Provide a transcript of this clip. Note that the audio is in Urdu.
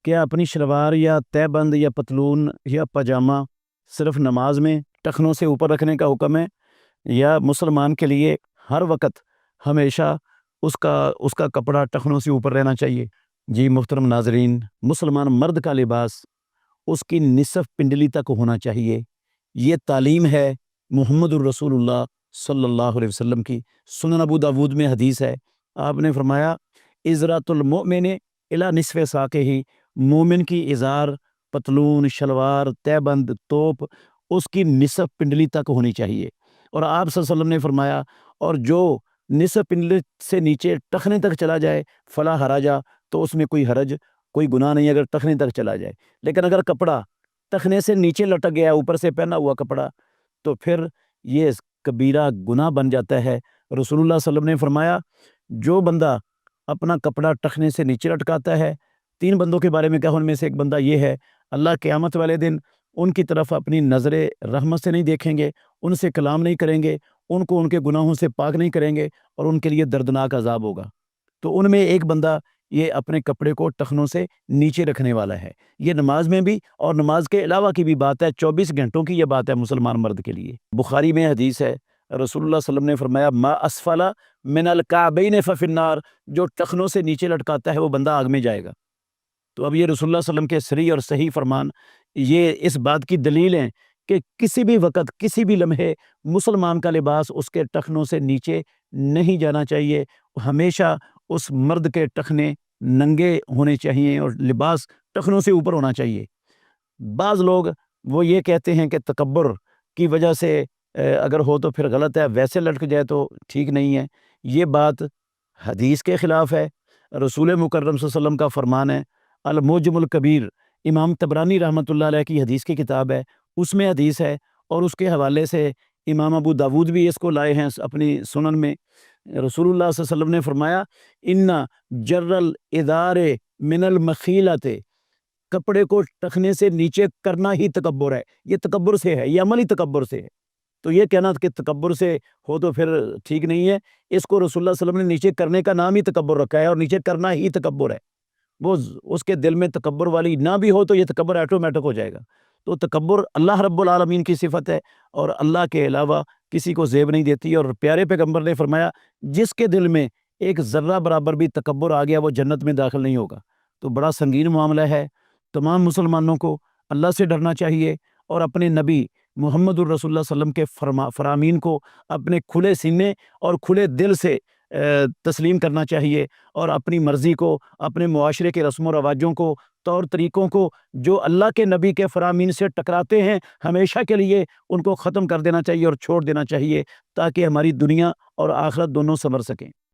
کیا اپنی شلوار یا تہہ بند یا پتلون یا پاجامہ صرف نماز میں ٹخنوں سے اوپر رکھنے کا حکم ہے، یا مسلمان کے لیے ہر وقت ہمیشہ اس کا کپڑا ٹخنوں سے اوپر رہنا چاہیے؟ جی محترم ناظرین، مسلمان مرد کا لباس اس کی نصف پنڈلی تک ہونا چاہیے۔ یہ تعلیم ہے محمد الرسول اللہ صلی اللہ علیہ وسلم کی۔ سنن ابو داود میں حدیث ہے، آپ نے فرمایا ازرۃ المؤمن الی نصف ساقہ، مومن کی ازار، پتلون، شلوار، تہہ بند، توپ اس کی نصف پنڈلی تک ہونی چاہیے۔ اور آپ صلی اللہ علیہ وسلم نے فرمایا اور جو نصف پنڈلی سے نیچے ٹخنے تک چلا جائے فلا حرجہ، تو اس میں کوئی حرج، کوئی گناہ نہیں اگر ٹخنے تک چلا جائے۔ لیکن اگر کپڑا ٹخنے سے نیچے لٹک گیا، اوپر سے پہنا ہوا کپڑا، تو پھر یہ کبیرہ گناہ بن جاتا ہے۔ رسول اللہ صلی اللہ علیہ وسلم نے فرمایا جو بندہ اپنا کپڑا ٹخنے سے نیچے لٹکاتا ہے، 3 بندوں کے بارے میں کہا، ان میں سے ایک بندہ یہ ہے، اللہ قیامت والے دن ان کی طرف اپنی نظر رحمت سے نہیں دیکھیں گے، ان سے کلام نہیں کریں گے، ان کو ان کے گناہوں سے پاک نہیں کریں گے، اور ان کے لیے دردناک عذاب ہوگا۔ تو ان میں ایک بندہ یہ اپنے کپڑے کو ٹخنوں سے نیچے رکھنے والا ہے۔ یہ نماز میں بھی اور نماز کے علاوہ کی بھی بات ہے، 24 گھنٹوں کی یہ بات ہے مسلمان مرد کے لیے۔ بخاری میں حدیث ہے، رسول اللہ صلی اللہ علیہ وسلم نے فرمایا ما اسفل من الکعبین ففی النار، جو ٹخنوں سے نیچے لٹکاتا ہے وہ بندہ آگ میں جائے گا۔ تو اب یہ رسول اللہ صلی اللہ علیہ وسلم کے صریح اور صحیح فرمان یہ اس بات کی دلیل ہیں کہ کسی بھی وقت، کسی بھی لمحے مسلمان کا لباس اس کے ٹخنوں سے نیچے نہیں جانا چاہیے۔ ہمیشہ اس مرد کے ٹخنے ننگے ہونے چاہیے اور لباس ٹخنوں سے اوپر ہونا چاہیے۔ بعض لوگ وہ یہ کہتے ہیں کہ تکبر کی وجہ سے اگر ہو تو پھر غلط ہے، ویسے لٹک جائے تو ٹھیک نہیں ہے۔ یہ بات حدیث کے خلاف ہے۔ رسول مکرم صلی اللہ علیہ وسلم کا فرمان ہے، المعجم الکبیر، امام طبرانی رحمۃ اللہ علیہ کی حدیث کی کتاب ہے، اس میں حدیث ہے، اور اس کے حوالے سے امام ابو داود بھی اس کو لائے ہیں اپنی سنن میں۔ رسول اللہ صلی اللہ علیہ وسلم نے فرمایا ان جر الادار من المخیلۃ، کپڑے کو ٹخنے سے نیچے کرنا ہی تکبر ہے۔ یہ تکبر سے ہے، یہ عملی تکبر سے ہے۔ تو یہ کہنا کہ تکبر سے ہو تو پھر ٹھیک نہیں ہے، اس کو رسول اللہ صلی اللہ علیہ وسلم نے نیچے کرنے کا نام ہی تکبر رکھا ہے، اور نیچے کرنا ہی تکبر ہے۔ وہ اس کے دل میں تکبر والی نہ بھی ہو تو یہ تکبر آٹومیٹک ہو جائے گا۔ تو تکبر اللہ رب العالمین کی صفت ہے، اور اللہ کے علاوہ کسی کو زیب نہیں دیتی۔ اور پیارے پیغمبر نے فرمایا جس کے دل میں ایک ذرہ برابر بھی تکبر آ گیا وہ جنت میں داخل نہیں ہوگا۔ تو بڑا سنگین معاملہ ہے۔ تمام مسلمانوں کو اللہ سے ڈرنا چاہیے، اور اپنے نبی محمد الرسول اللہ صلی اللہ علیہ وسلم کے فرامین کو اپنے کھلے سینے اور کھلے دل سے تسلیم کرنا چاہیے، اور اپنی مرضی کو، اپنے معاشرے کے رسم و رواجوں کو، طور طریقوں کو جو اللہ کے نبی کے فرامین سے ٹکراتے ہیں ہمیشہ کے لیے ان کو ختم کر دینا چاہیے اور چھوڑ دینا چاہیے، تاکہ ہماری دنیا اور آخرت دونوں سنور سکیں۔